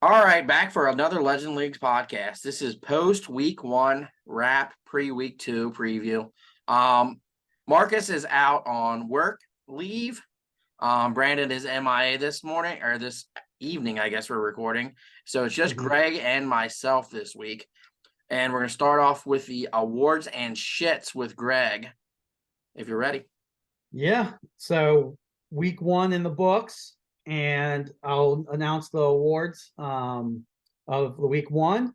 All right, back for another Legend Leagues podcast. This is post week one wrap, pre week two preview. Marcus is out on work leave. Brandon is MIA this morning or this evening, I guess we're recording. So it's just Greg and myself this week. And we're going to start off with the awards and shits with Greg, if you're ready. Yeah. So week one in the books, and I'll announce the awards of the week one.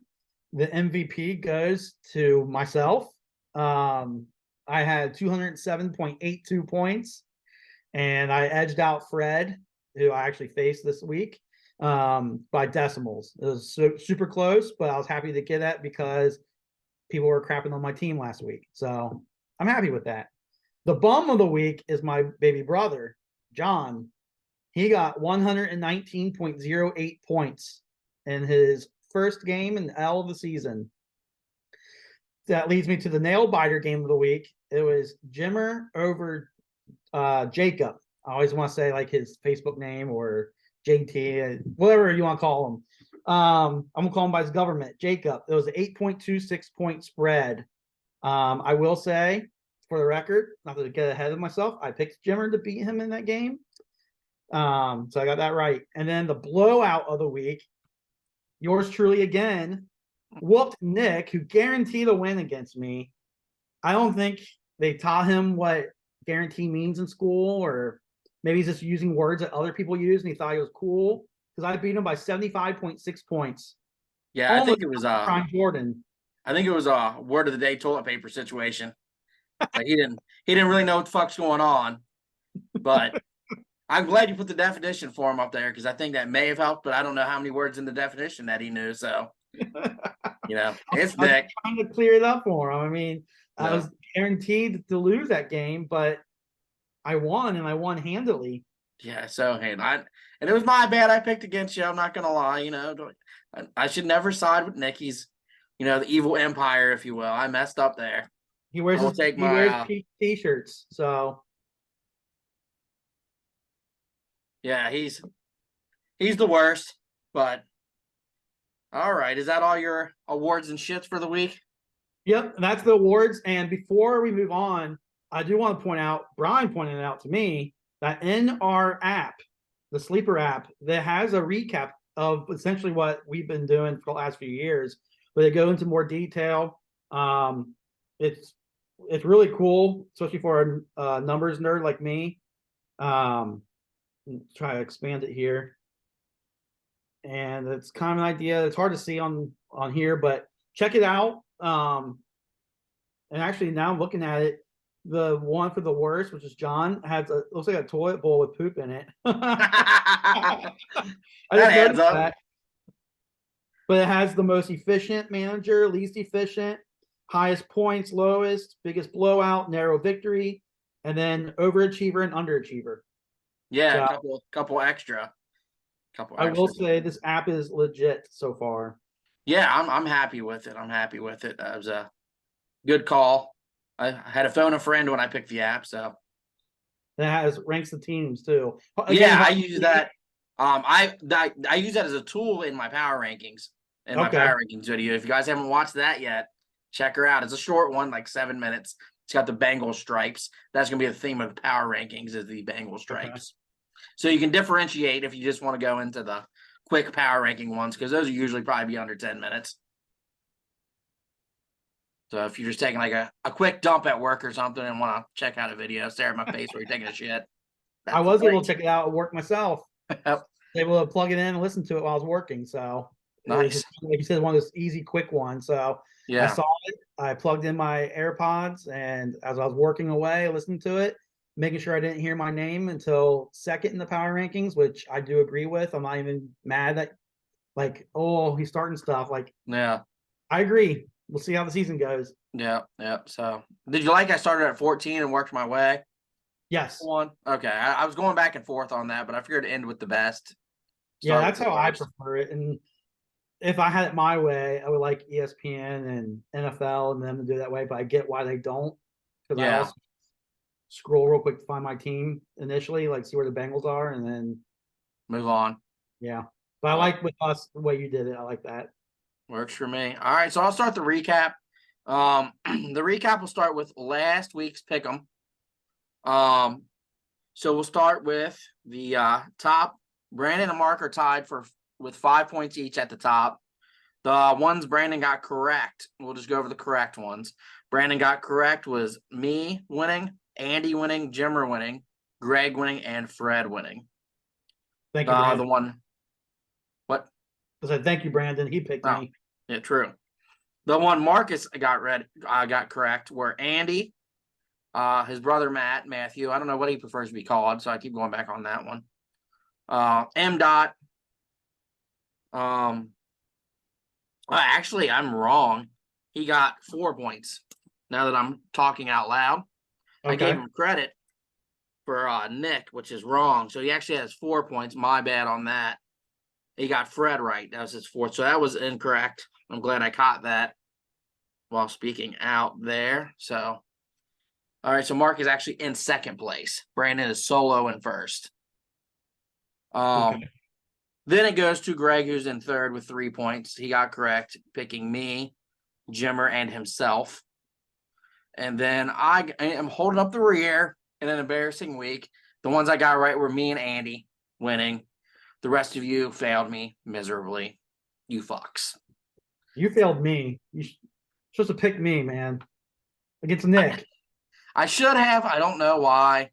The MVP goes to myself. I had 207.82 points, and I edged out Fred, who I actually faced this week, by decimals. It was super close, but I was happy to get that because people were crapping on my team last week. So I'm happy with that. The bum of the week is my baby brother, John. He got 119.08 points in his first game and L of the season. That leads me to the nail biter game of the week. It was Jimmer over Jacob. I always want to say like his Facebook name or JT, whatever you want to call him. I'm gonna call him by his government, Jacob. It was an 8.26 point spread. I will say, for the record, not to get ahead of myself, I picked Jimmer to beat him in that game. So I got that right. And then the blowout of the week, yours truly again, whooped Nick, who guaranteed a win against me. I don't think they taught him what guarantee means in school, or maybe he's just using words that other people use and he thought he was cool, because I beat him by 75.6 points. Yeah, Almost I think it was Prime Jordan. I think it was a word of the day toilet paper situation. Like he didn't really know what the fuck's going on. But I'm glad you put the definition for him up there, because I think that may have helped, but I don't know how many words in the definition that he knew. So it's Nick. I'm trying to clear it up for him. I mean, I was guaranteed to lose that game, but I won, and I won handily. Yeah, so and it was my bad. I picked against you. I'm not gonna lie. I should never side with Nick. He's, the evil empire, if you will. I messed up there. He wears t-shirts. So yeah, he's the worst. But all right, is that all your awards and shits for the week? Yep, that's the awards. And before we move on, I do want to point out, Brian pointed it out to me, that in our app, the Sleeper app, that has a recap of essentially what we've been doing for the last few years, where they go into more detail. It's really cool, especially for a numbers nerd like me. Try to expand it here. And it's kind of an idea. It's hard to see on here, but check it out. And actually, now I'm looking at it, the one for the worst, which is John, looks like a toilet bowl with poop in it. I just noticed that. But it has the most efficient manager, least efficient, highest points, lowest, biggest blowout, narrow victory, and then overachiever and underachiever. Yeah, so, couple extra. I will say this app is legit so far. Yeah, I'm happy with it. That was a good call. I had to phone a friend when I picked the app, so it ranks the teams too. Again, I use that. I use that as a tool in my power rankings. My power rankings video. If you guys haven't watched that yet, check her out. It's a short one, like 7 minutes. It's got the Bengal stripes. That's gonna be the theme of the power rankings, is the Bengal stripes. Okay. So you can differentiate if you just want to go into the quick power ranking ones, because those are usually probably be under 10 minutes. So if you're just taking like a quick dump at work or something and want to check out a video, stare at my face while you're taking a shit. I was able to check it out at work myself. Able to plug it in and listen to it while I was working. So nice. Like you said, one of those easy, quick ones. So yeah, I saw it. I plugged in my AirPods, and as I was working away, listening to it, making sure I didn't hear my name until second in the power rankings, which I do agree with. I'm not even mad that, like, oh, he's starting stuff. Like, yeah, I agree. We'll see how the season goes. Yeah. So, did you like I started at 14 and worked my way? Yes. One. Okay. I was going back and forth on that, but I figured to end with the best. Yeah, that's how I prefer it. And if I had it my way, I would like ESPN and NFL and them to do it that way, but I get why they don't. Because I also scroll real quick to find my team initially, like see where the Bengals are, and then move on. Yeah. But I But like with us the way you did it. I like that. works for me. All right, so I'll start the recap. The recap will start with last week's pick'em. So we'll start with the top. Brandon and Mark are tied with 5 points each at the top. The ones Brandon got correct, we'll just go over the correct ones. Brandon got correct was me winning, Andy winning, Jimmer winning, Greg winning, and Fred winning. Thank you, Brandon. The one, what? I said thank you, Brandon. He picked Oh, me. yeah, true. The one Marcus got correct were Andy, his brother Matthew. I don't know what he prefers to be called, so I keep going back on that one. M. Dot. Actually, I'm wrong. He got 4 points. Now that I'm talking out loud, I gave Okay. him credit for Nick, which is wrong. So he actually has 4 points. My bad on that. He got Fred right. That was his fourth. So that was incorrect. I'm glad I caught that while speaking out there. So, all right. So Mark is actually in second place. Brandon is solo in first. Okay. Then it goes to Greg, who's in third with 3 points. He got correct, picking me, Jimmer, and himself. And then I am holding up the rear in an embarrassing week. The ones I got right were me and Andy winning. The rest of you failed me miserably. You fucks. You failed me. You supposed to pick me, man, against Nick. I should have. I don't know why.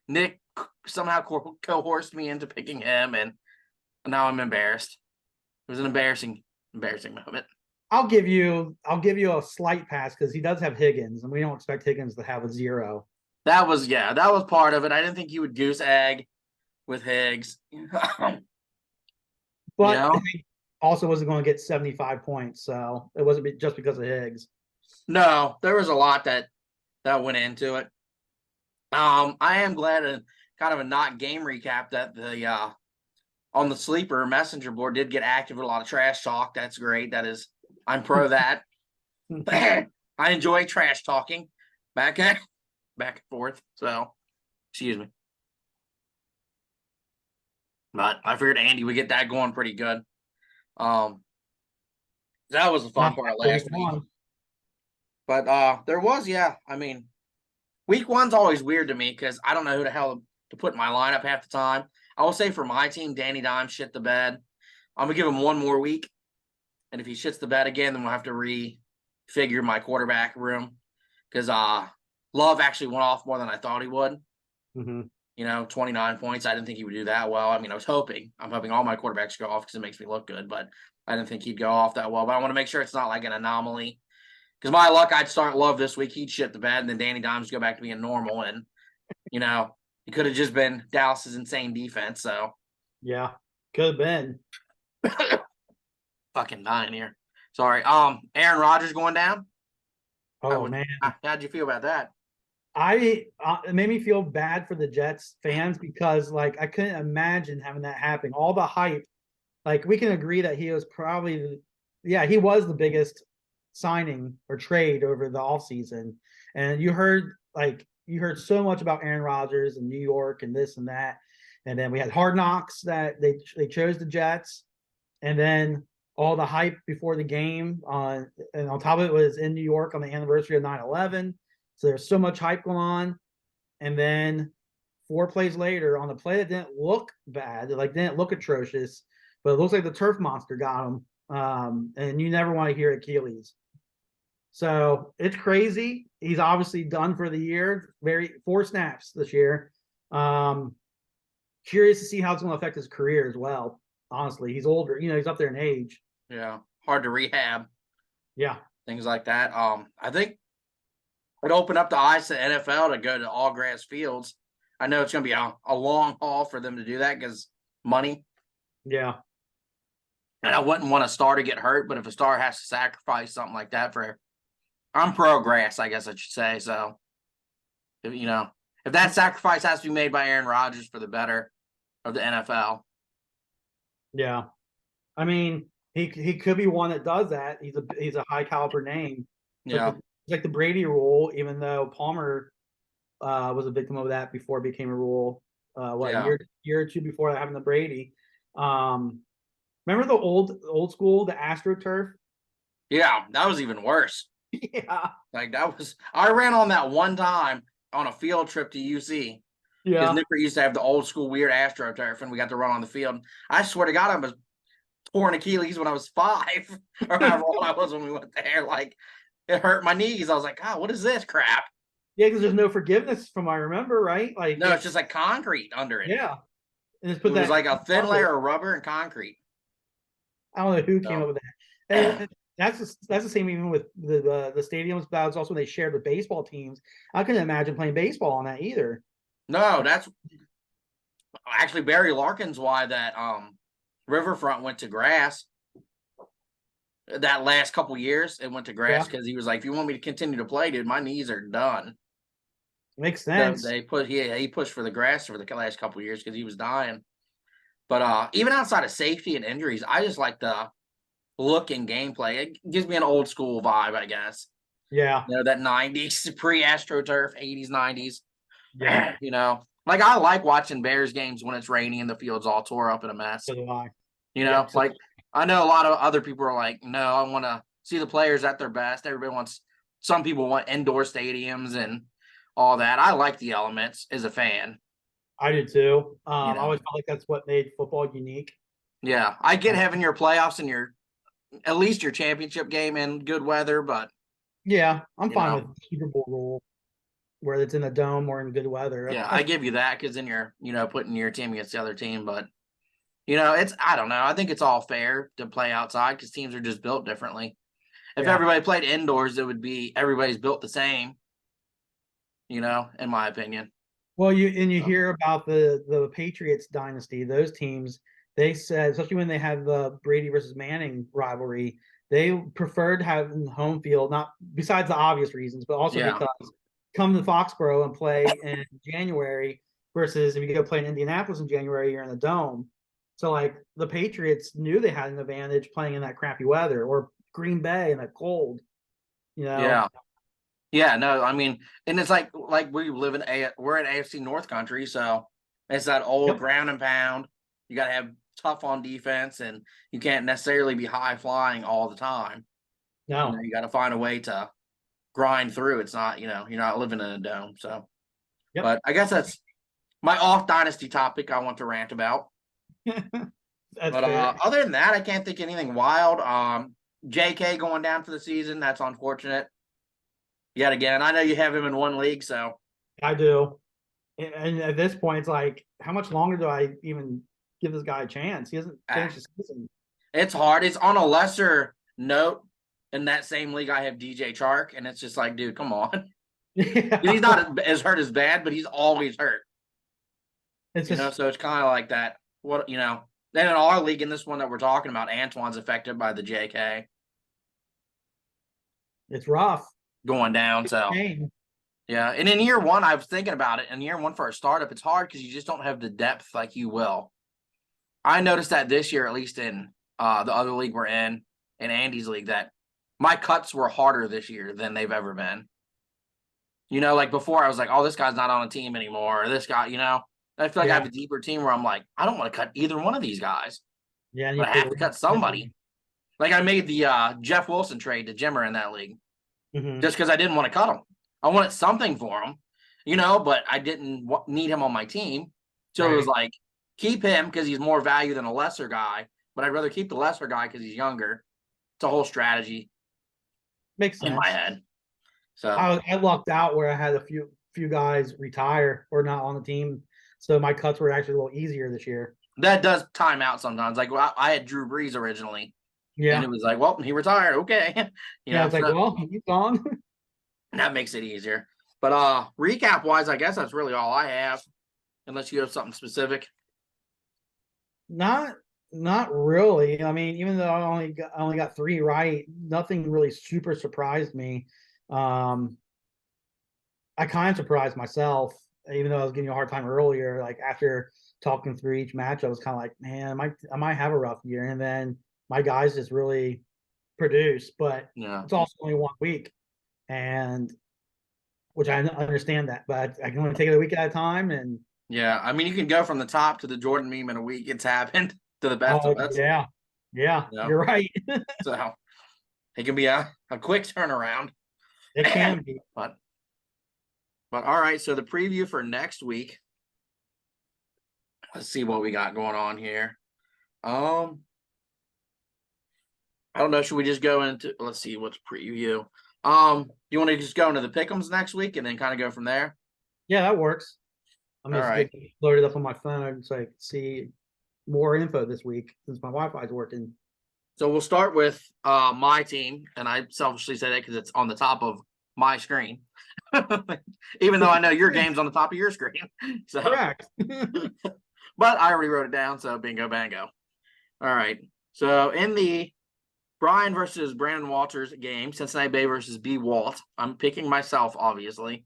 Nick somehow coerced me into picking him, and now I'm embarrassed. It was an embarrassing moment. I'll give you a slight pass because he does have Higgins, and we don't expect Higgins to have a 0. That was part of it. I didn't think you would goose egg with Higgs. But he also wasn't going to get 75 points, so it wasn't just because of Higgs. No, there was a lot that went into it. I am glad and kind of a not game recap that the on the sleeper messenger board did get active with a lot of trash talk. That's great. I'm pro that. I enjoy trash talking back and forth. So, excuse me. But I figured Andy would get that going pretty good. That was the fun part last week. But there was, yeah. I mean, week one's always weird to me because I don't know who the hell to put in my lineup half the time. I will say for my team, Danny Dime shit the bed. I'm gonna give him one more week, and if he shits the bed again, then we'll have to refigure my quarterback room because Love actually went off more than I thought he would. Mm-hmm. 29 points. I didn't think he would do that well. I mean, I'm hoping all my quarterbacks go off because it makes me look good, but I didn't think he'd go off that well. But I want to make sure it's not like an anomaly. Because my luck, I'd start Love this week. He'd shit the bed, and then Danny Dimes go back to being normal. And, it could have just been Dallas's insane defense. So, yeah, could have been. fucking dying here. Sorry. Aaron Rodgers going down. Oh, man. How'd you feel about that? It made me feel bad for the Jets fans because I couldn't imagine having that happen. All the hype, we can agree that he was probably, he was the biggest signing or trade over the offseason. And you heard so much about Aaron Rodgers and New York and this and that. And then we had Hard Knocks that they chose the Jets. And then all the hype before the game and on top of it was in New York on the anniversary of 9/11. So there's so much hype going on. And then 4 plays later on the play that didn't look bad, didn't look atrocious, but it looks like the turf monster got him. And you never want to hear Achilles. So it's crazy. He's obviously done for the year. 4 snaps this year. Curious to see how it's going to affect his career as well. Honestly, he's older. He's up there in age. Yeah, hard to rehab. Yeah, things like that. I think it opened up the eyes to the NFL to go to all grass fields. I know it's going to be a long haul for them to do that because money. Yeah. And I wouldn't want a star to get hurt, but if a star has to sacrifice something like that I'm pro grass, I guess I should say. So, if that sacrifice has to be made by Aaron Rodgers for the better of the NFL. Yeah. I mean, he could be one that does that. He's a high caliber name. Yeah. Like the Brady rule, even though Palmer was a victim of that before it became a rule. A year or two before having the Brady. Remember the old school, the AstroTurf? Yeah, that was even worse. Yeah. Like I ran on that one time on a field trip to UC because Yeah. Nippert used to have the old school weird AstroTurf, and we got to run on the field. I swear to God, I was torn Achilles when I was 5, or however old I was when we went there. Like it hurt my knees. I was like, God, what is this crap? Yeah, because there's no forgiveness from I remember, right? Like No, it's just like concrete under it. yeah. And just It put was that like a thin layer of rubber and concrete. I don't know who came So up with that. And that's the same even with the stadiums, but it's also when they shared with baseball teams. I couldn't imagine playing baseball on that either. no, that's actually Barry Larkin's why that Riverfront went to grass. That last couple years, it went to grass Yeah, because he was like, "If you want me to continue to play, dude, my knees are done." makes So sense. he pushed for the grass for the last couple years because he was dying. But even outside of safety and injuries, I just like the look and gameplay. It gives me an old school vibe, I guess. Yeah, You know, that 90s pre AstroTurf, 80s, 90s. yeah. You know, like I like watching Bears games when it's rainy and the field's all tore up in a mess. So do I. You know, Yep. So like I know a lot of other people are like, no, I want to see the players at their best. Everybody wants, some people want indoor stadiums and all that. I like the elements as a fan, I do too. you I know. always felt like that's what made football unique. Yeah, I get Uh, having your playoffs and your at least your championship game in good weather, but yeah, I'm you fine know, with the Super Bowl rule, whether it's in a dome or in good weather. yeah, I That's give you that because then you're, putting your team against the other team. But it's, I don't know. I think it's all fair to play outside because teams are just built differently. If yeah. everybody played indoors, it would be everybody's built the same. In my opinion. Well, you So, hear about the Patriots dynasty, those teams, they said, especially when they had the Brady versus Manning rivalry, they preferred having home field, not besides the obvious reasons, but also yeah, because come to Foxborough and play in January versus if you go play in Indianapolis in January, you're in the dome. So like the Patriots knew they had an advantage playing in that crappy weather or Green Bay in that cold, you know. yeah, yeah. No, I mean, and it's like we live in we're in AFC North country, so it's that old Yep. ground and pound. You got to have tough on defense, and you can't necessarily be high flying all the time. No. You got to find a way to grind through. It's not, you're not living in a dome. So, Yep. but I guess that's my off dynasty topic I want to rant about. That's But fair. other than that, I can't think anything wild. JK going down for the season. That's unfortunate. Yet again, I know you have him in one league, so I do. And at this point, it's like, how much longer do I even give this guy a chance? He hasn't ah, finished the season. it's hard. It's on a lesser note. In that same league, I have DJ Chark, and it's just like, dude, come on. He's Yeah. not as hurt as bad, but he's always hurt. It's just, So it's kind of like that. Then in our league, in this one that we're talking about, Antoine's affected by the JK it's rough. going down. It's a So shame. yeah, and in year one, I was thinking about it. In year one for a startup, it's hard because you just don't have the depth like you will. I noticed that this year, at least in the other league we're in Andy's league, that my cuts were harder this year than they've ever been. Like before, I was like, oh, this guy's not on a team anymore. Or this guy, I feel like I Yeah. have a deeper team where I'm like, I don't want to cut either one of these guys, Yeah. And you but I play have to cut somebody. Like I made the Jeff Wilson trade to Jimmer in that league mm-hmm. just because I didn't want to cut him. I wanted something for him, but I didn't need him on my team. So it was Right. like, keep him because he's more value than a lesser guy, but I'd rather keep the lesser guy because he's younger. It's a whole strategy Makes in my sense. head. So I lucked out where I had a few guys retire or not on the team. So my cuts were actually a little easier this year. that does time out sometimes. Like I had Drew Brees originally, and Yeah. it was like, well, he retired. Okay, Yeah. It's like, so well, he's gone. that makes it easier. But recap wise, I guess that's really all I have, unless you have something specific. Not not really. I mean, even though I only got three right, nothing really super surprised me. Um, I kind of surprised myself, even though I was giving you a hard time earlier. Like after talking through each match, I was kind of like, man, I might have a rough year. And then my guys just really produce, but Yeah, it's also only 1 week, and which I understand that, but I can only take it a week at a time. And yeah. I mean, you can go from the top to the Jordan meme in a week. It's happened to the best oh of us. yeah, Yeah, You know, you're right. so it can be a quick turnaround. It can be. But all right. So the preview for next week. Let's see what we got going on here. I don't know. Should we just go into? Let's see what's preview. You want to just go into the pick'ems next week and then kind of go from there? Yeah, that works. I'm All just right. getting loaded up on my phone so I can see more info this week since my Wi-Fi is working. So we'll start with my team, and I selfishly say that because it's on the top of my screen, even though I know your game's on the top of your screen. So, Correct. but I already wrote it down, so bingo bango. All right. So in the Brian versus Brandon Walters game, Cincinnati Bay versus B Walt, I'm picking myself, obviously.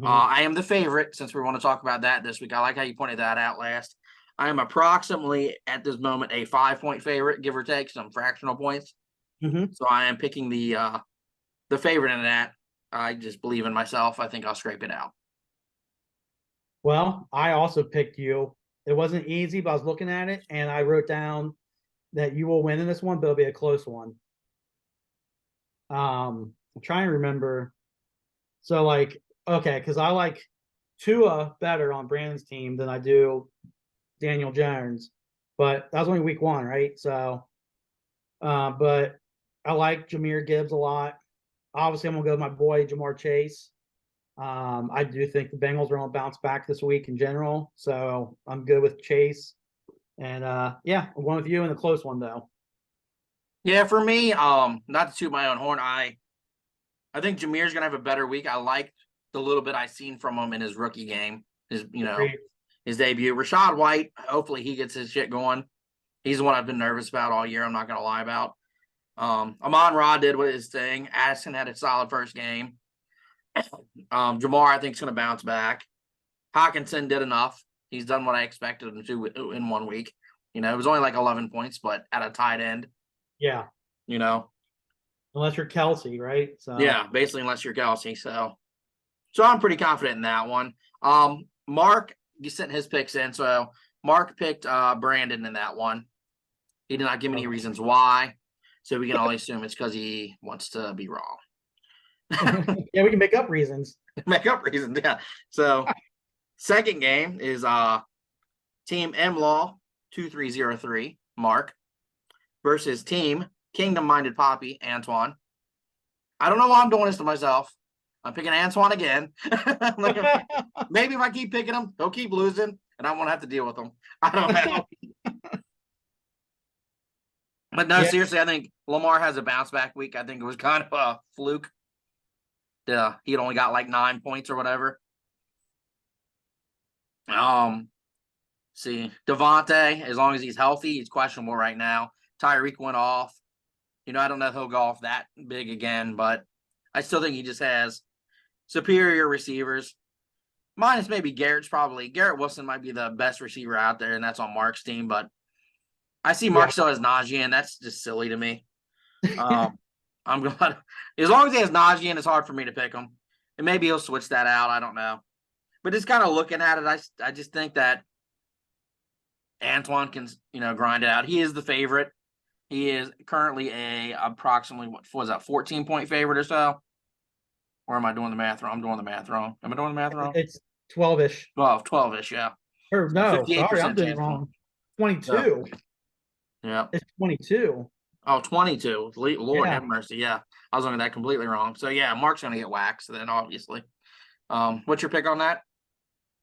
I am the favorite since we want to talk about that this week. I like how you pointed that out last. I am approximately at this moment a 5-point favorite, give or take some fractional points. So I am picking the favorite in that. I just believe in myself. I think I'll scrape it out. Well, I also picked you. It wasn't easy, but I was looking at it and I wrote down that you will win in this one, but it'll be a close one. I'm trying to remember. So like, okay, because I like Tua better on Brandon's team than I do Daniel Jones, but that was only week one, right? So, but I like Jameer Gibbs a lot. Obviously, I'm gonna go with my boy Jamar Chase. I do think the Bengals are gonna bounce back this week in general, so I'm good with Chase. And yeah, I'm going with you in the close one though. Yeah, for me, not to toot my own horn, I think Jameer's gonna have a better week. I like the little bit I seen from him in his rookie game, Agreed. his debut. Rashad White, hopefully he gets his shit going. He's the one I've been nervous about all year. I'm not gonna lie about. Amon-Ra did what his thing. Addison had a solid first game. Jamar, I think, is going to bounce back. Hawkinson did enough. He's done what I expected him to in 1 week. It was only like 11 points, but at a tight end. Yeah. You know. Unless you're Kelsey, right? So yeah, basically, unless you're Kelsey. So I'm pretty confident in that one. Mark, you sent his picks in. So Mark picked Brandon in that one. He did not give me any reasons why. So we can only assume it's because he wants to be wrong. yeah, we can make up reasons. Make up reasons, yeah. So second game is Team MLaw 2303, Mark, versus Team Kingdom Minded Poppy, Antoine. I don't know why I'm doing this to myself. I'm picking Antoine again. Maybe if I keep picking him, he'll keep losing, and I won't have to deal with him. I don't know. But no, seriously, I think Lamar has a bounce back week. I think it was kind of a fluke. He'd only got like 9 points or whatever. See, Devontae, as long as he's healthy, he's questionable right now. Tyreek went off. I don't know if he'll go off that big again, but I still think he just has superior receivers. Minus maybe Garrett Wilson might be the best receiver out there, and that's on Mark's team, but I see Mark still has Najee, and that's just silly to me. I'm glad. As long as he has Najee, it's hard for me to pick him. And maybe he'll switch that out. I don't know. But just kind of looking at it, I just think that Antoine can, grind it out. He is the favorite. He is currently approximately, what was that, 14-point favorite or so? Or am I doing the math wrong? I'm doing the math wrong. Am I doing the math wrong? It's 12-ish. 12-ish, yeah. Or no, sorry, I'm doing it wrong. 22. Yeah. It's 22. Oh, 22. Lord Yeah. have mercy. Yeah. I was looking at that completely wrong. So, yeah, Mark's going to get waxed then, obviously. What's your pick on that?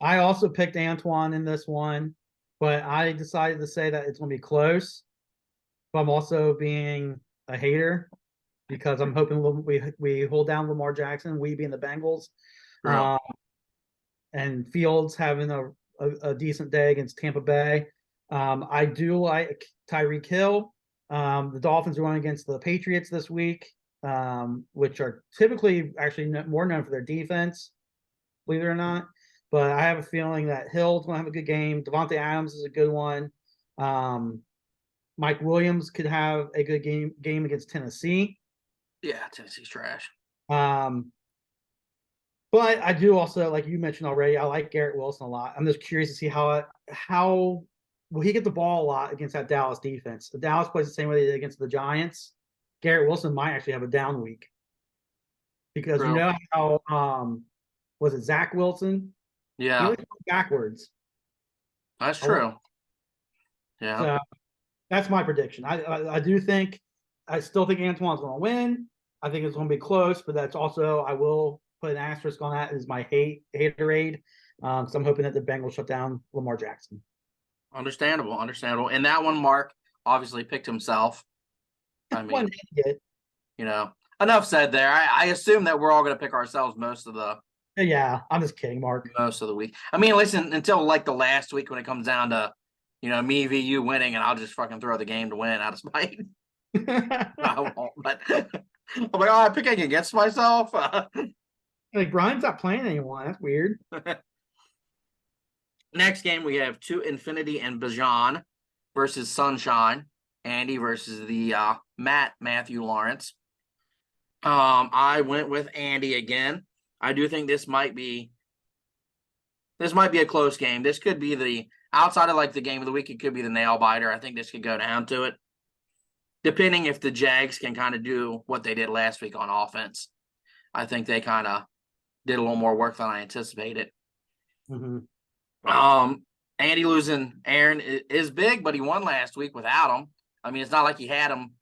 I also picked Antoine in this one, but I decided to say that it's going to be close. But I'm also being a hater because I'm hoping we hold down Lamar Jackson, we being the Bengals. And Fields having a decent day against Tampa Bay. I do like Tyreek Hill. The Dolphins are going against the Patriots this week, which are typically actually more known for their defense, believe it or not. But I have a feeling that Hill's going to have a good game. Devontae Adams is a good one. Mike Williams could have a good game against Tennessee. Yeah, Tennessee's trash. But I do also, like you mentioned already, I like Garrett Wilson a lot. I'm just curious to see how will he get the ball a lot against that Dallas defense? The Dallas plays the same way they did against the Giants. Garrett Wilson might actually have a down week because you True. know how was it Zach Wilson? He Yeah, always goes backwards. that's A lot. true. Yeah. So that's my prediction. I do think I still think Antoine's going to win. I think it's going to be close, but that's also I will put an asterisk on that as my haterade. So I'm hoping that the Bengals shut down Lamar Jackson. Understandable. And that one, Mark obviously picked himself. I One mean, idiot. Enough said there. I assume that we're all going to pick ourselves most of the Yeah, I'm just kidding, Mark. week. I mean, listen, until like the last week when it comes down to, me v you winning, and I'll just fucking throw the game to win out of spite. I won't, but I'm like, I'm picking against myself. Like Brian's not playing anyone. That's weird. Next game, we have Two Infinity and Bajan versus Sunshine. Andy versus the Matthew Lawrence. I went with Andy again. I do think this might be a close game. This could be the outside of like the game of the week. It could be the nail biter. I think this could go down to it, depending if the Jags can kind of do what they did last week on offense. I think they kind of did a little more work than I anticipated. Mm-hmm. Andy losing Aaron is big, but he won last week without him. I mean, it's not like he had him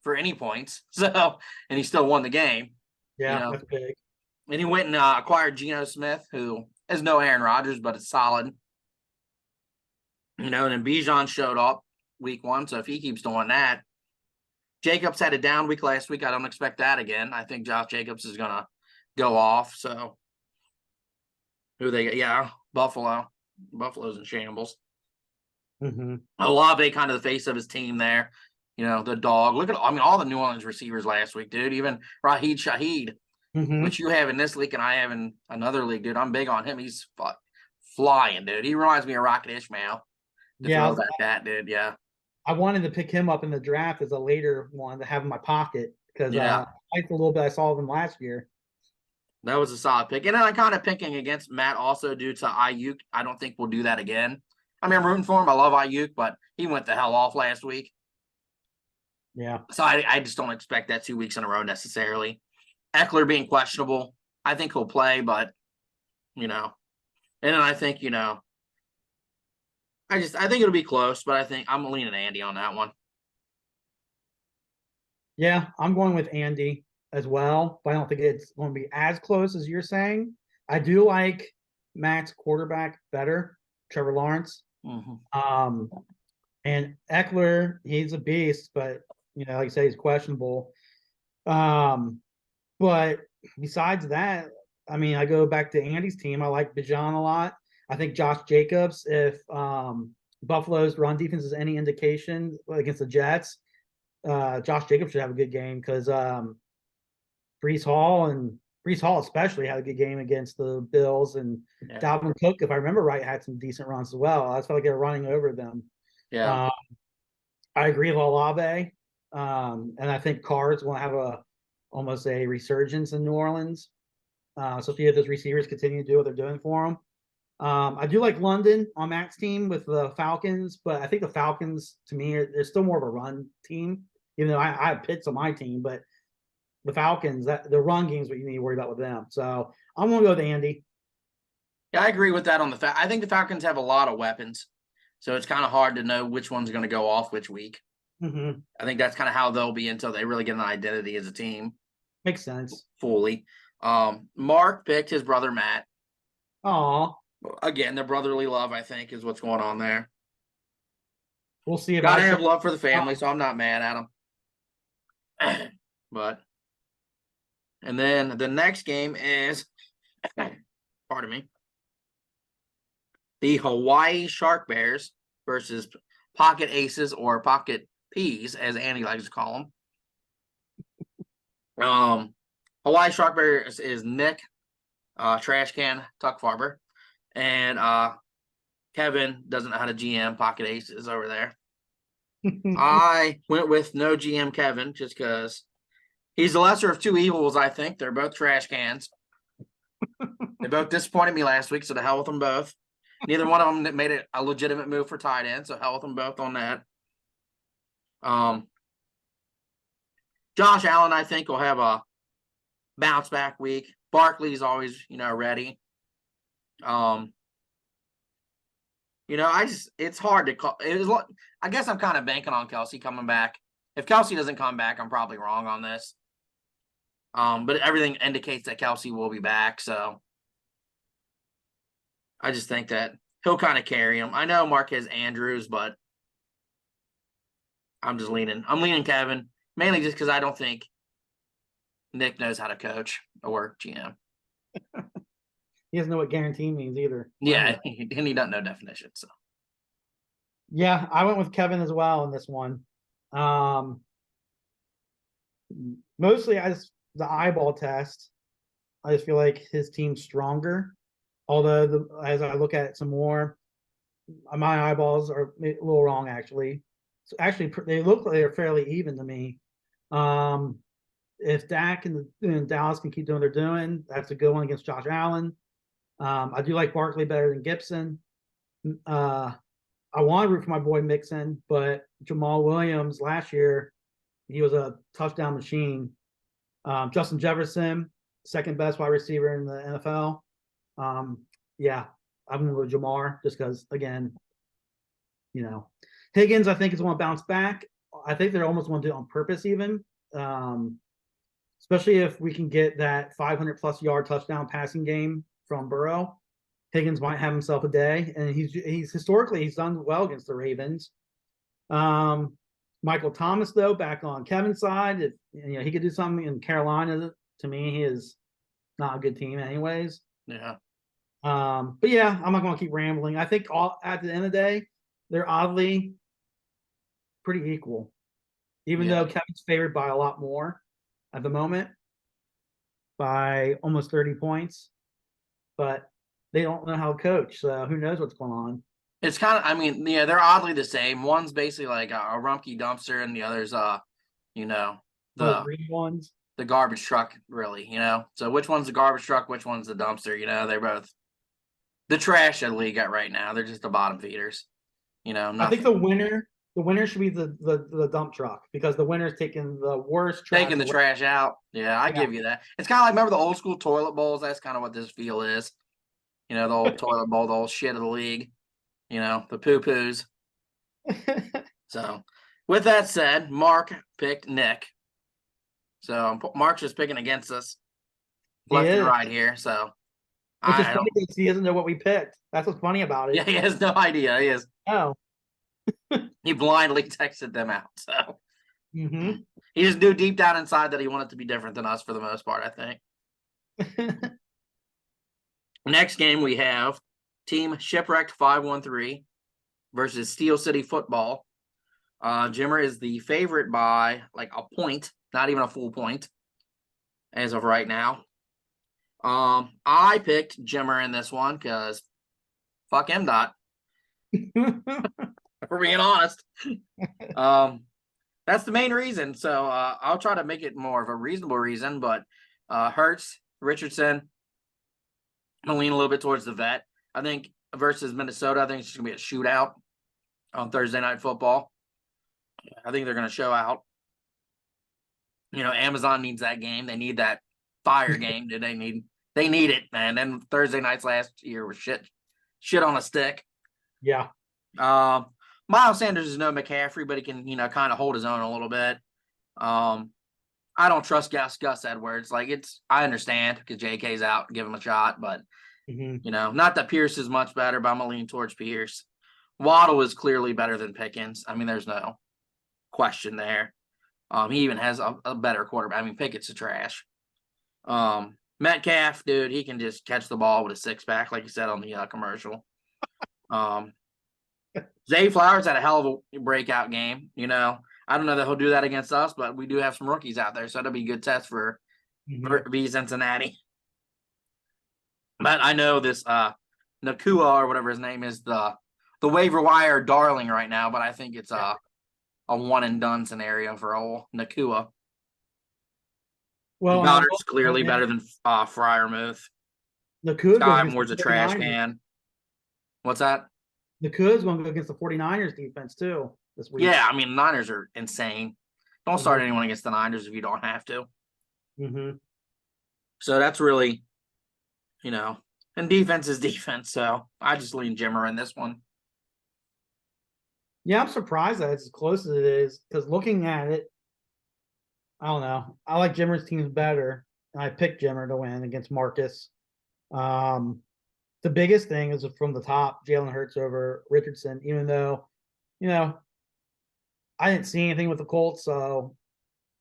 for any points. So, and he still won the game. Yeah, that's big. And he went and acquired Geno Smith, who is no Aaron Rodgers, but it's solid. And then Bijan showed up week 1. So if he keeps doing that, Jacobs had a down week last week. I don't expect that again. I think Josh Jacobs is going to go off. So who they got? Yeah, Buffalo. Buffalo's in shambles. Mm-hmm. Olave kind of the face of his team there. The dog. Look at, all the New Orleans receivers last week, dude. Even Raheed Shaheed, which you have in this league and I have in another league, dude. I'm big on him. He's flying, dude. He reminds me of Rocket Ishmael. Yeah, that dude. Yeah. I wanted to pick him up in the draft as a later one to have in my pocket because I liked a little bit. I saw of him last year. That was a solid pick. And then I'm kind of picking against Matt also due to Ayuk. I don't think we'll do that again. I mean, I'm rooting for him. I love Ayuk, but he went the hell off last week. Yeah. So I just don't expect that 2 weeks in a row necessarily. Eckler being questionable, I think he'll play, but, and then I think, I think it'll be close, but I think I'm leaning Andy on that one. Yeah, I'm going with Andy as well, but I don't think it's going to be as close as you're saying. I do like Matt's quarterback better, Trevor Lawrence. Mm-hmm. And Eckler, he's a beast, but like I say, he's questionable. But besides that, I mean, I go back to Andy's team. I like Bijan a lot. I think Josh Jacobs, if Buffalo's run defense is any indication against the Jets, Josh Jacobs should have a good game because Breece Hall especially had a good game against the Bills, and Dalvin Cook, if I remember right, had some decent runs as well. I just felt like they were running over them. Yeah. I agree with Olave, and I think Carr's going to have almost a resurgence in New Orleans, especially if those receivers continue to do what they're doing for them. I do like London on Matt's team with the Falcons, but I think the Falcons, to me, they're still more of a run team, even though I have Pitts on my team. But the Falcons, the run game is what you need to worry about with them. So I'm going to go with Andy. Yeah, I agree with that on the I think the Falcons have a lot of weapons, so it's kind of hard to know which one's going to go off which week. Mm-hmm. I think that's kind of how they'll be until they really get an identity as a team. Makes sense. Fully. Mark picked his brother Matt. Aw. Again, the brotherly love, I think, is what's going on there. We'll see if Gotta have love for the family, so I'm not mad at him. But, and then the next game is, pardon me, the Hawaii Shark Bears versus Pocket Aces or Pocket Peas, as Andy likes to call them. Hawaii Shark Bears is Nick, Trash Can Tuckfarber, and Kevin doesn't know how to GM Pocket Aces over there. I went with no GM Kevin just because he's the lesser of two evils, I think. They're both trash cans. They both disappointed me last week, so to hell with them both. Neither one of them made it a legitimate move for tight end, so hell with them both on that. Josh Allen, I think, will have a bounce back week. Barkley's always, ready. It's hard to call. I guess I'm kind of banking on Kelsey coming back. If Kelsey doesn't come back, I'm probably wrong on this. But everything indicates that Kelsey will be back, so I just think that he'll kind of carry him. I know Marquez Andrews, but I'm leaning Kevin, mainly just because I don't think Nick knows how to coach or GM. He doesn't know what guarantee means either. Yeah, and he doesn't know definition. So yeah, I went with Kevin as well in this one. Mostly the eyeball test. I just feel like his team's stronger. Although as I look at it some more, my eyeballs are a little wrong actually. So actually, they look like they're fairly even to me. If Dak and Dallas can keep doing what they're doing, that's a good one against Josh Allen. I do like Barkley better than Gibson. I want to root for my boy Mixon, but Jamal Williams last year, he was a touchdown machine. Justin Jefferson, second best wide receiver in the NFL. Yeah, I'm going to go with Jamar just because, again, Higgins, I think, is going to bounce back. I think they're almost going to do it on purpose even. Especially if we can get that 500-plus yard touchdown passing game from Burrow. Higgins might have himself a day, and he's historically done well against the Ravens. Michael Thomas, though, back on Kevin's side, if he could do something in Carolina. To me, he is not a good team, anyways. Yeah. But yeah, I'm not going to keep rambling. I think at the end of the day, they're oddly pretty equal, even though Kevin's favored by a lot more at the moment, by almost 30 points. But they don't know how to coach, so who knows what's going on. It's kind of, they're oddly the same. One's basically like a Rumpke dumpster, and the other's, the green ones, the garbage truck, really. So which one's the garbage truck? Which one's the dumpster? They're both the trash of the league right now. They're just the bottom feeders. I think the winner should be the dump truck because the winner's taking the worst trash. Taking the trash out. Yeah, I give you that. It's kind of like, remember the old school toilet bowls? That's kind of what this feel is. The old toilet bowl, the old shit of the league. The poo-poos. So, with that said, Mark picked Nick. So, Mark's just picking against us left and right here. So, which is funny because he doesn't know what we picked. That's what's funny about it. Yeah, he has no idea. He is. Oh. He blindly texted them out. So, he just knew deep down inside that he wanted to be different than us for the most part, I think. Next game we have Team Shipwrecked 513 versus Steel City Football. Jimmer is the favorite by like a point, not even a full point, as of right now. I picked Jimmer in this one because fuck MDOT. For being honest. That's the main reason. So I'll try to make it more of a reasonable reason, but Hurts, Richardson, I'm lean a little bit towards the vet. I think versus Minnesota, I think it's just going to be a shootout on Thursday Night Football. I think they're going to show out. Amazon needs that game. They need that fire game. They need it, man. And Thursday nights last year was shit on a stick. Yeah. Miles Sanders is no McCaffrey, but he can, kind of hold his own a little bit. I don't trust Gus Edwards. I understand because JK's out, give him a shot, but not that Pierce is much better, but I'm gonna lean towards Pierce. Waddle is clearly better than Pickens. There's no question there. He even has a better quarterback. Pickett's a trash. Metcalf, dude, he can just catch the ball with a six-pack, like you said on the commercial. Zay Flowers had a hell of a breakout game. I don't know that he'll do that against us, but we do have some rookies out there, so that'll be a good test for Cincinnati. But I know this Nakua or whatever his name is, the waiver wire darling right now, but I think it's a one and done scenario for old Nakua. Well, Goddard's clearly better than Freiermuth. Nakua Sky Moore's a trash can. What's that? The Coos going to go against the 49ers defense too this week. Yeah, I mean, Niners are insane. Don't start anyone against the Niners if you don't have to. Mm-hmm. So that's really, and defense is defense. So I just lean Jimmer in this one. Yeah, I'm surprised that it's as close as it is because looking at it, I don't know. I like Jimmer's teams better, and I picked Jimmer to win against Marcus. The biggest thing is from the top, Jalen Hurts over Richardson, even though, I didn't see anything with the Colts, but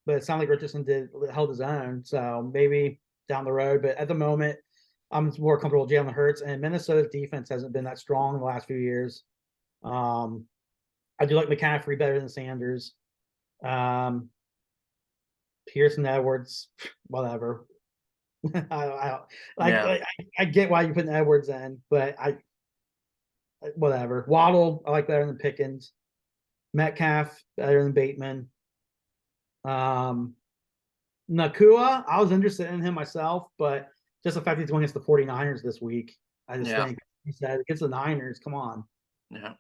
it sounded like Richardson held his own. So maybe down the road. But at the moment, I'm more comfortable with Jalen Hurts, and Minnesota's defense hasn't been that strong in the last few years. I do like McCaffrey better than Sanders. Pearson Edwards, whatever. I get why you're putting Edwards in, but whatever. Waddle, I like better than Pickens. Metcalf, better than Bateman. Nakua, I was interested in him myself, but just the fact he's going against the 49ers this week, I just think he said against the Niners, come on. Yeah.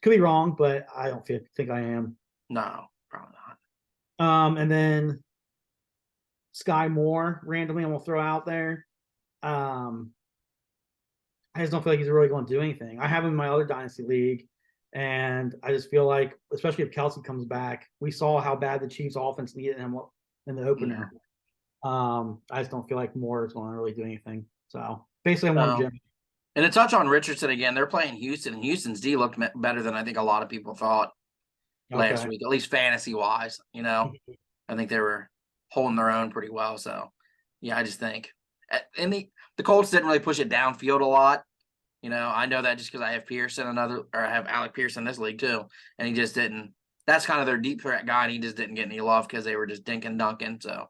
Could be wrong, but I don't think I am. No, probably not. And then Sky Moore, randomly, I'm gonna throw out there. I just don't feel like he's really going to do anything. I have him in my other dynasty league, and I just feel like, especially if Kelsey comes back, we saw how bad the Chiefs' offense needed him in the opener. I just don't feel like Moore is going to really do anything. So basically, I want Jim. And to touch on Richardson again, they're playing Houston, and Houston's D looked better than I think a lot of people thought last week, at least fantasy wise. I think they were holding their own pretty well. So, yeah, I just think, and the Colts didn't really push it downfield a lot. I know that just because I have Pearson I have Alec Pearson in this league too, and he just didn't. That's kind of their deep threat guy, and he just didn't get any love because they were just dinking dunking. So,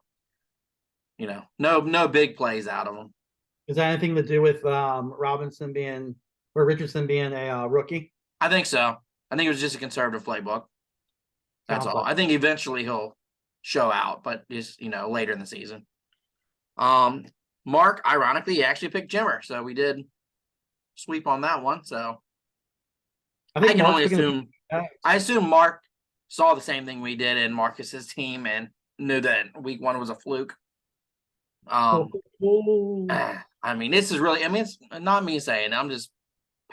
no big plays out of them. Is that anything to do with Richardson being a rookie? I think so. I think it was just a conservative playbook. That's all. I think eventually he'll show out, but just later in the season. Mark, ironically, he actually picked Jimmer, so we did sweep on that one. So I can only assume. I assume Mark saw the same thing we did in Marcus's team and knew that week 1 was a fluke. I mean, this is really. I mean, it's not me saying it. I'm just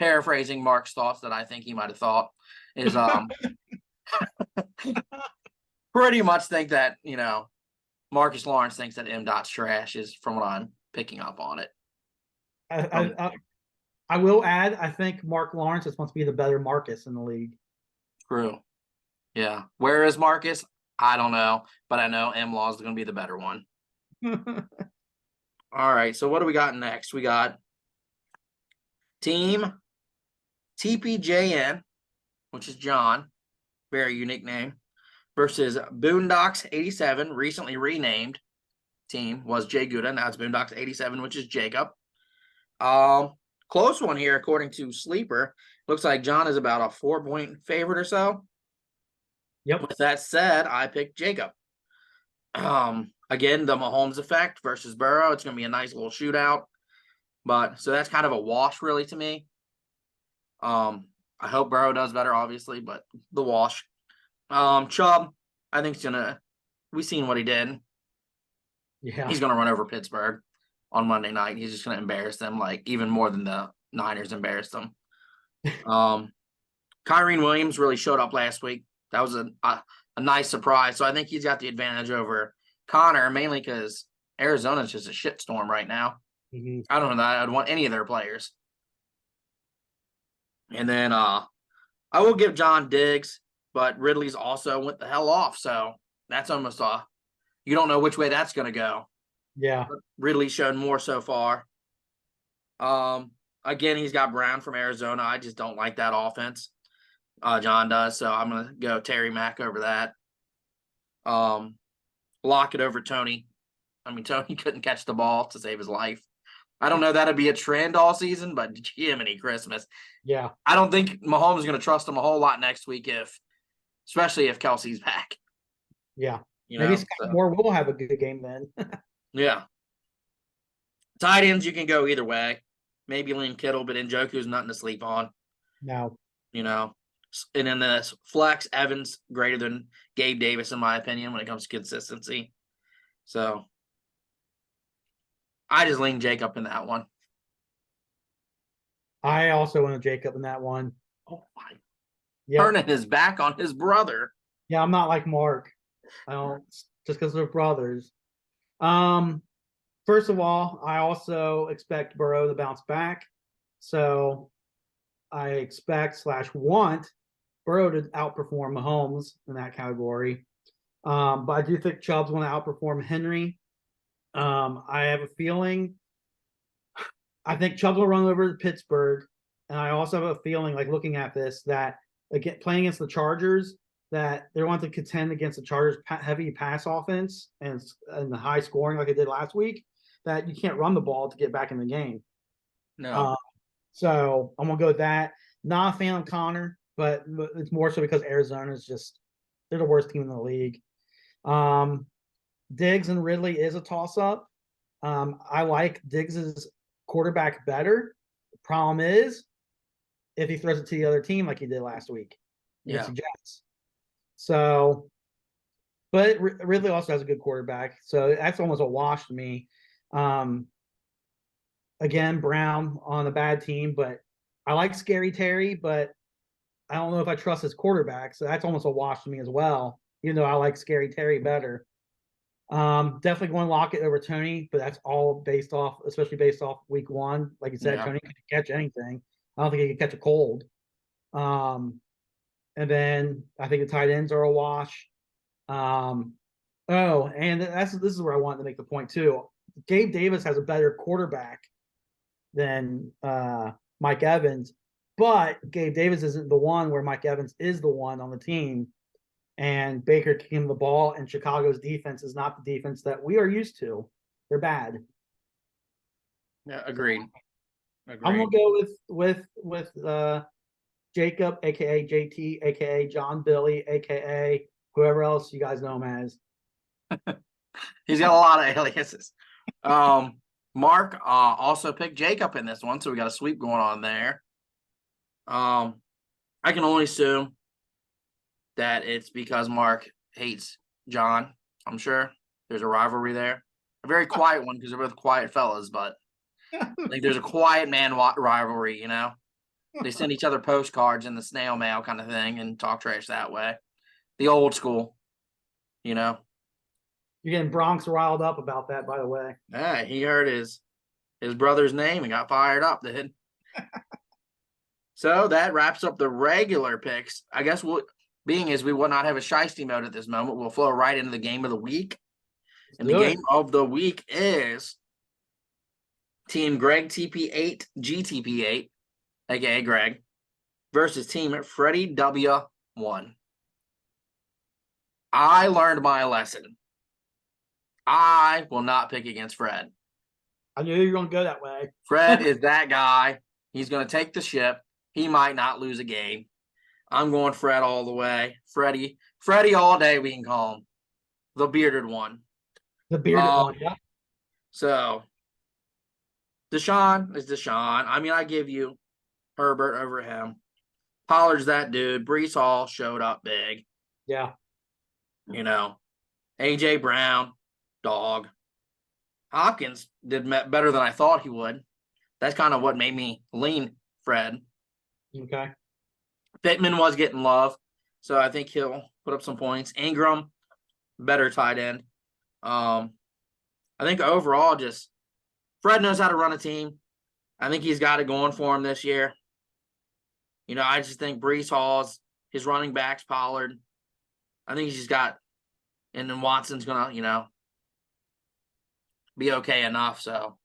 paraphrasing Mark's thoughts that I think he might have thought. Is pretty much think that Marcus Lawrence thinks that M.Dot's trash is from what I'm picking up on it. I will add, I think Mark Lawrence is supposed to be the better Marcus in the league. True. Yeah. Where is Marcus? I don't know, but I know M-Law is going to be the better one. All right. So what do we got next? We got Team TPJN, which is John, very unique name, versus Boondocks 87, recently renamed team was Jay Gouda. Now it's Boondocks 87, which is Jacob. Close one here, according to Sleeper. Looks like John is about a 4-point favorite or so. Yep. With that said, I picked Jacob. Again, the Mahomes effect versus Burrow. It's going to be a nice little shootout. But so that's kind of a wash, really, to me. I hope Burrow does better, obviously, but the wash. Chubb, I think we've seen what he did. Yeah. He's going to run over Pittsburgh on Monday night. He's just going to embarrass them, like even more than the Niners embarrassed them. Kyrene Williams really showed up last week. That was a nice surprise. So I think he's got the advantage over Connor, mainly because Arizona's just a shitstorm right now. Mm-hmm. I don't know that I'd want any of their players. And then I will give John Diggs, but Ridley's also went the hell off. So that's almost you don't know which way that's going to go. Yeah. But Ridley's shown more so far. Again, he's got Brown from Arizona. I just don't like that offense. John does. So I'm going to go Terry Mack over that. Lockett over Tony. I mean, Tony couldn't catch the ball to save his life. I don't know that'd be a trend all season, but Jiminy Christmas. Yeah. I don't think Mahomes is going to trust him a whole lot next week, especially if Kelsey's back. Yeah. Maybe Scott Moore will have a good game then. Yeah. Tight ends, you can go either way. maybe lean Kittle, but Njoku's nothing to sleep on. No. You know, and then the flex, Evans greater than Gabe Davis in my opinion when it comes to consistency. So I just lean Jacob in that one. I also went with Jacob in that one. Oh my! Yeah. Turning his back on his brother. Yeah, I'm not like Mark. I don't just because they're brothers. First of all, I also expect Burrow to bounce back. So I expect / want Burrow to outperform Mahomes in that category. But I do think Chubb's going to outperform Henry. I have a feeling. I think Chubb will run over Pittsburgh, and I also have a feeling, like looking at this, that again playing against the Chargers, that they want to contend against the Chargers' heavy pass offense and the high scoring like they did last week. That you can't run the ball to get back in the game. No. So I'm gonna go with that. Not a fan of Connor, but it's more so because Arizona is just they're the worst team in the league. Diggs and Ridley is a toss up. I like Diggs's quarterback better. The problem is if he throws it to the other team like he did last week against the Jets. So, but Ridley also has a good quarterback, so that's almost a wash to me. Again, Brown on a bad team, but I like Scary Terry, but I don't know if I trust his quarterback, so that's almost a wash to me as well, even though I like Scary Terry better. Definitely going to lock it over Tony, but that's all based off, especially based off week one. Like you said, Tony could catch anything. I don't think he could catch a cold. And then I think the tight ends are a wash. And this is where I wanted to make the point too. Gabe Davis has a better quarterback than Mike Evans, but Gabe Davis isn't the one where Mike Evans is the one on the team. And Baker kicked him the ball, and Chicago's defense is not the defense that we are used to. They're bad. Yeah, agreed. I'm gonna go with Jacob, aka JT, aka John Billy, aka whoever else you guys know him as. He's got a lot of aliases. Mark also picked Jacob in this one, so we got a sweep going on there. I can only assume that it's because Mark hates John. I'm sure there's a rivalry there. A very quiet one because they're both quiet fellas, but like there's a quiet man rivalry, you know? They send each other postcards in the snail mail kind of thing and talk trash that way. The old school, you know? You're getting Bronx riled up about that, by the way. Yeah, he heard his brother's name and got fired up, did. So that wraps up the regular picks. I guess being as we will not have a shiesty mode at this moment, we'll flow right into the game of the week. And the game of the week is Team Greg TP8 GTP8, aka Greg, versus Team Freddie W1. I learned my lesson. I will not pick against Fred. I knew you were going to go that way. Fred is that guy. He's going to take the ship. He might not lose a game. I'm going Fred all the way. Freddie all day, we can call him. The bearded one. The bearded one, yeah. So, Deshaun is Deshaun. I mean, I give you Herbert over him. Pollard's that dude. Brees Hall showed up big. Yeah. You know, A.J. Brown, dog. Hopkins did better than I thought he would. That's kind of what made me lean Fred. Okay. Pittman was getting love, so I think he'll put up some points. Ingram, better tight end. I think overall, just Fred knows how to run a team. I think he's got it going for him this year. You know, I just think Brees Hall's his running backs, Pollard. I think he's just got, and then Watson's gonna, you know, be okay enough. So,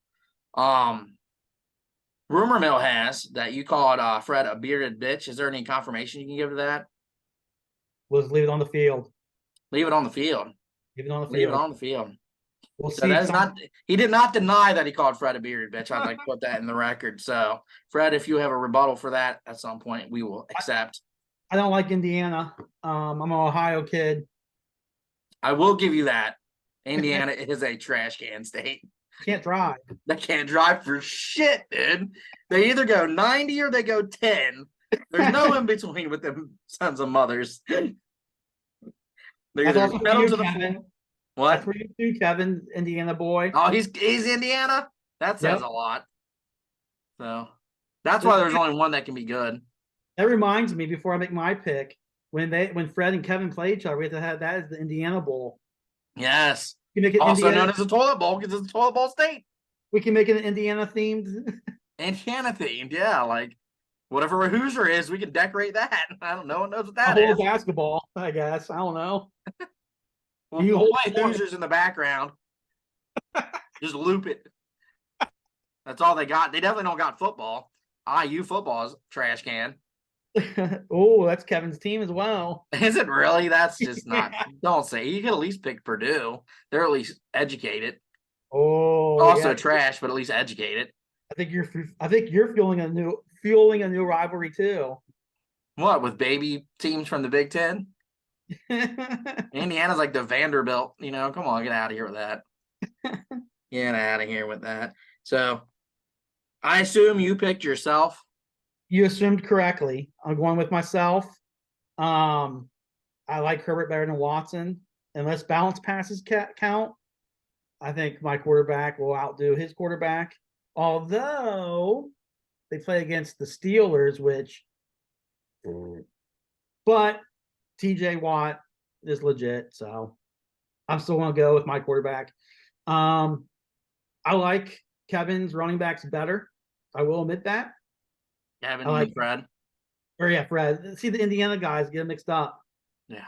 rumor mill has that you called Fred a bearded bitch. Is there any confirmation you can give to that? Let's leave it on the field. Leave it on the field. Leave it on the field. Leave it on the field. We'll So see. that is not. He did not deny that he called Fred a bearded bitch. I'd like to put that in the record. So, Fred, if you have a rebuttal for that at some point, we will accept. I don't like Indiana. I'm an Ohio kid. I will give you that. Indiana is a trash can state. Can't drive. They can't drive for shit, dude. They either go 90 or they go 10. There's no in between with them sons of mothers. They're That's either also for pedal you, to the Kevin. floor. What? That's for you too, Kevin, Indiana boy. Oh, he's Indiana. That says Yep. a lot. So that's why there's only one that can be good. That reminds me, before I make my pick, when Fred and Kevin play each other, we have to have that as the Indiana Bowl. Yes. We can make it Also Indiana, known as the toilet bowl because it's a toilet bowl state. we can make it an Indiana themed. Indiana themed, yeah. Like whatever a Hoosier is, we can decorate that. I don't know. No one knows what A that whole is. basketball, I guess. I don't know. We'll play Hoosiers in the background. Just loop it. That's all they got. They definitely don't got football. IU football is trash can. Oh, that's Kevin's team as well. Is it really? That's just not. Don't say. You could at least pick Purdue. They're at least educated. Oh, Also yeah. trash, but at least educated. I think you're fueling a new rivalry too. What with baby teams from the Big Ten? Indiana's like the Vanderbilt. Come on, get out of here with that. Get out of here with that. So, I assume you picked yourself. You assumed correctly. I'm going with myself. I like Herbert better than Watson. Unless balance passes count, I think my quarterback will outdo his quarterback. Although they play against the Steelers, but TJ Watt is legit, so I'm still going to go with my quarterback. I like Kevin's running backs better. I will admit that. Kevin, I like Fred. Or yeah, Fred. See, the Indiana guys get mixed up. Yeah.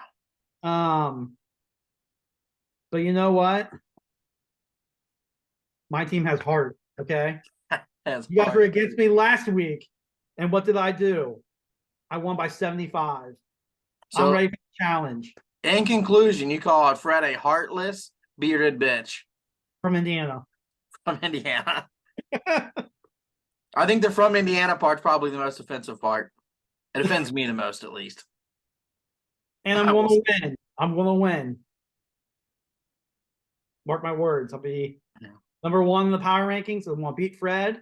But you know what? My team has heart. Okay. You guys were against me last week, and what did I do? I won by 75. So, I'm ready for the challenge. In conclusion, you call it Fred a heartless, bearded bitch From Indiana. from Indiana. I think the from Indiana part's probably the most offensive part. It offends me the most, at least. And I'm going to win. I'm going to win. Mark my words. I'll be number one in the power rankings. I'm going to beat Fred.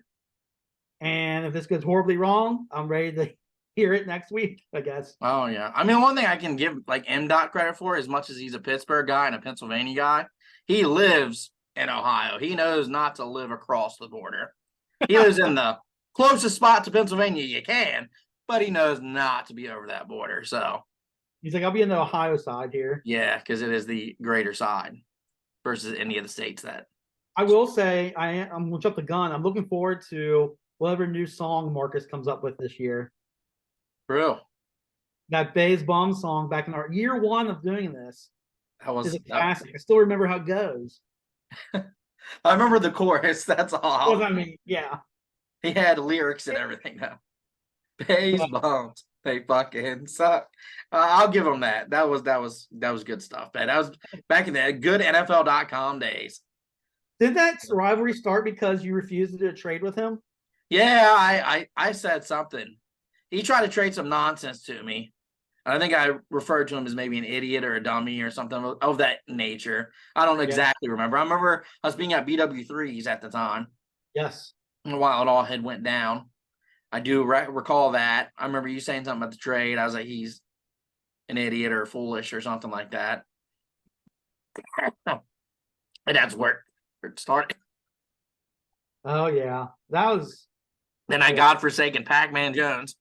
And if this goes horribly wrong, I'm ready to hear it next week, I guess. Oh, yeah. I mean, one thing I can give like MDOT credit for, as much as he's a Pittsburgh guy and a Pennsylvania guy, he lives in Ohio. He knows not to live across the border. He lives in the closest spot to Pennsylvania you can, but he knows not to be over that border. So he's like, I'll be in the Ohio side here. Yeah, because it is the greater side versus any of the states that. I will say, I'm going to jump the gun. I'm looking forward to whatever new song Marcus comes up with this year. True. That Bays Bum song back in our year one of doing this is a classic. I still remember how it goes. I remember the chorus. That's all. Well, I mean, yeah. He had lyrics and everything now. Bays bums, they fucking suck. I'll give him that. That was good stuff, man. That was back in the good NFL.com days. Did that rivalry start because you refused to do a trade with him? Yeah, I said something. He tried to trade some nonsense to me. I think I referred to him as maybe an idiot or a dummy or something of that nature. I don't exactly remember. I remember us being at BW3s at the time. Yes. While it all had went down. I do recall that. I remember you saying something about the trade. I was like, he's an idiot or foolish or something like that. And that's where it started. Oh, yeah. That was... Then I godforsaken Pac-Man Jones.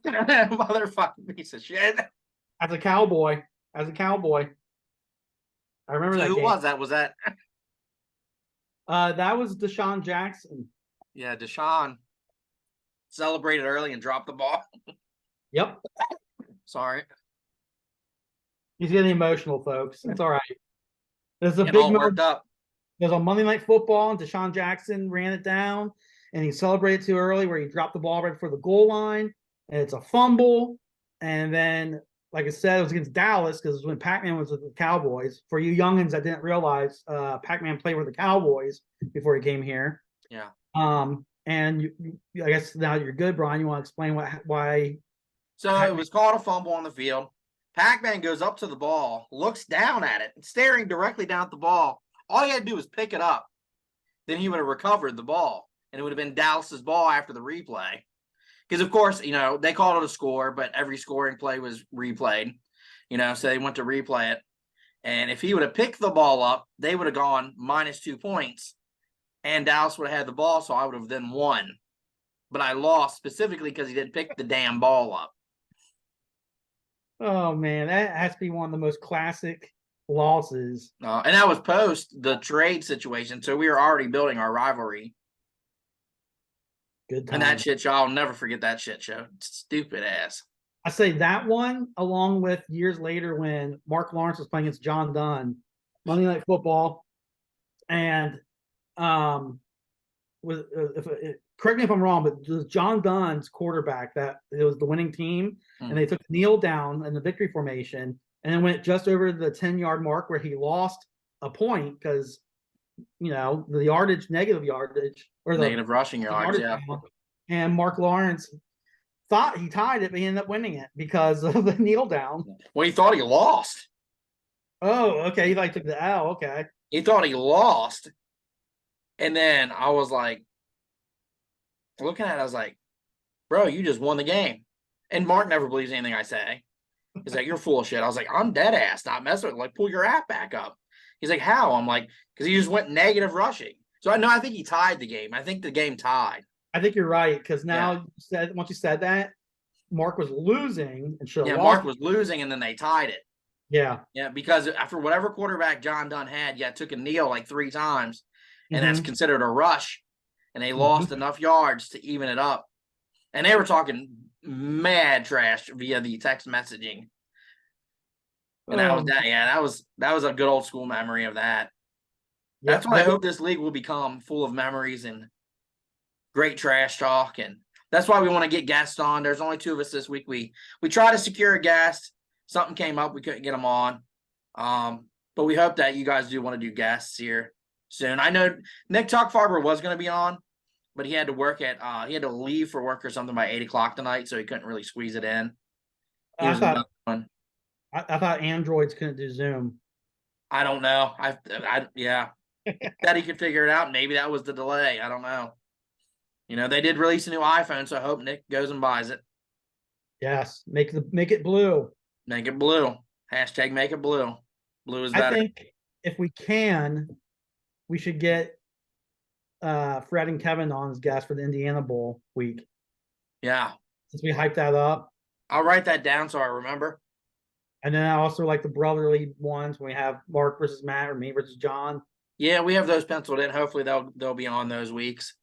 Motherfucking piece of shit. As a cowboy. I remember that. Who game. was that? Was that? That was Deshaun Jackson. Yeah, Deshaun celebrated early and dropped the ball. Yep. Sorry. He's getting emotional, folks. It's all right. There's a big worked up. There's a Monday Night Football, and Deshaun Jackson ran it down, and he celebrated too early where he dropped the ball right before the goal line, and it's a fumble. And then, like I said, it was against Dallas because it was when Pac-Man was with the Cowboys. For you youngins that didn't realize, Pac-Man played with the Cowboys before he came here. Yeah. And I guess now you're good, Brian. You want to explain why? So it was called a fumble on the field. Pac-Man goes up to the ball, looks down at it, staring directly down at the ball, all he had to do was pick it up. Then he would have recovered the ball, and it would have been Dallas's ball after the replay. Because, of course, they called it a score, but every scoring play was replayed, so they went to replay it. And if he would have picked the ball up, they would have gone -2 points, and Dallas would have had the ball, so I would have then won. But I lost specifically because he didn't pick the damn ball up. Oh, man, that has to be one of the most classic losses. And that was post the trade situation, so we were already building our rivalry. Good time. And that shit show, I'll never forget that shit show. Stupid ass. I say that one, along with years later when Mark Lawrence was playing against John Dunn, Monday Night Football, and correct me if I'm wrong, but it was John Dunn's quarterback that it was the winning team, and they took kneel down in the victory formation, and then went just over the 10-yard mark where he lost a point because the yardage, negative yardage, or the negative rushing yards, yeah. Down, and Mark Lawrence thought he tied it, but he ended up winning it because of the kneel down. Well, he thought he lost. Oh, okay. He took the L. Okay. He thought he lost. And then I was like, looking at it, I was like, bro, you just won the game. And Mark never believes anything I say. He's like, you're full of shit. I was like, I'm dead ass, not messing with it. Like, pull your app back up. He's like, how? I'm like, because he just went negative rushing. So I think he tied the game. I think the game tied. I think you're right, because now once you said that, Mark was losing and should have lost. Mark was losing, and then they tied it. Yeah. Yeah, because after whatever quarterback John Dunn had, took a kneel like 3 times, and that's considered a rush, and they lost enough yards to even it up. And they were talking mad trash via the text messaging. And that was that. Yeah, that was a good old school memory of that. Yep. That's what I hope this league will become, full of memories and great trash talk. And that's why we want to get guests on. There's only 2 of us this week. We try to secure a guest. Something came up, we couldn't get them on. But we hope that you guys do want to do guests here soon. I know Nick Tuckfarber was going to be on, but he had to he had to leave for work or something by 8:00 tonight, so he couldn't really squeeze it in. I thought Androids couldn't do Zoom. I don't know. That he could figure it out. Maybe that was the delay. I don't know. They did release a new iPhone, so I hope Nick goes and buys it. Yes, make it blue. Make it blue. Hashtag make it blue. Blue is better. I think if we can, we should get Fred and Kevin on as guests for the Indiana Bowl week. Yeah. Since we hyped that up. I'll write that down so I remember. And then I also like the brotherly ones when we have Mark versus Matt or me versus John. Yeah, we have those penciled in. Hopefully they'll be on those weeks.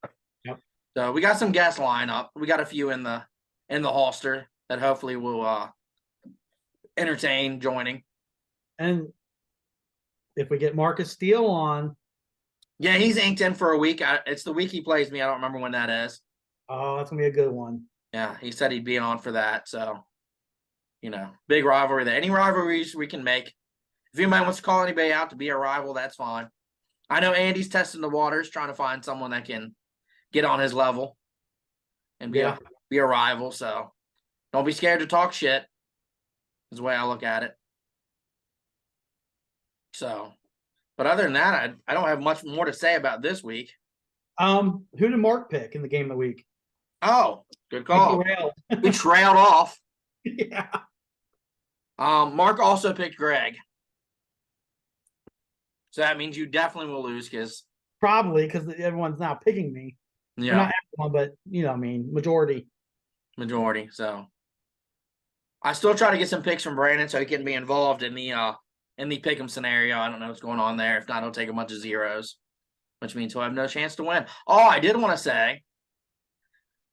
Yep. So we got some guests lined up. We got a few in the holster that hopefully will entertain joining. And if we get Marcus Steele on. Yeah, he's inked in for a week. It's the week he plays me. I don't remember when that is. Oh, that's going to be a good one. Yeah, he said he'd be on for that. So, big rivalry there. Any rivalries we can make. If anybody wants to call anybody out to be a rival, that's fine. I know Andy's testing the waters, trying to find someone that can get on his level and be a rival. So don't be scared to talk shit, is the way I look at it. So, but other than that, I don't have much more to say about this week. Who did Mark pick in the game of the week? Oh, good call. We trailed off. Yeah. Mark also picked Greg. So that means you definitely will lose probably because everyone's now picking me. Yeah. Not everyone, but majority. Majority. So I still try to get some picks from Brandon so he can be involved in the pick'em scenario. I don't know what's going on there. If not, he'll take a bunch of zeros, which means he'll have no chance to win. Oh, I did want to say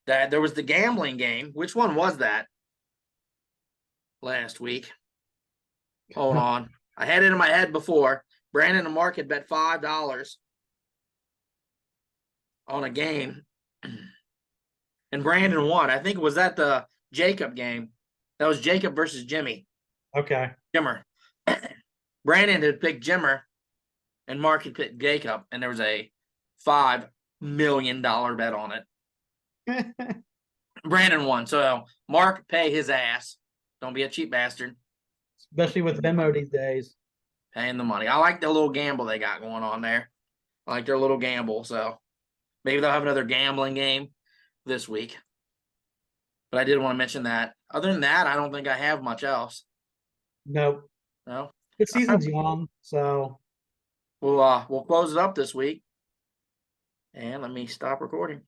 that there was the gambling game. Which one was that? Last week. Hold on. I had it in my head before. Brandon and Mark had bet $5 on a game. And Brandon won. I think it was that the Jacob game. That was Jacob versus Jimmy. Okay. Jimmer. Brandon had picked Jimmer, and Mark had picked Jacob, and there was a $5 million bet on it. Brandon won. So Mark, pay his ass. Don't be a cheap bastard. Especially with Venmo these days. paying the money. I like the little gamble they got going on there. I like their little gamble. So maybe they'll have another gambling game this week. But I did want to mention that. Other than that, I don't think I have much else. Nope. No. The season's young, so We'll close it up this week. And let me stop recording.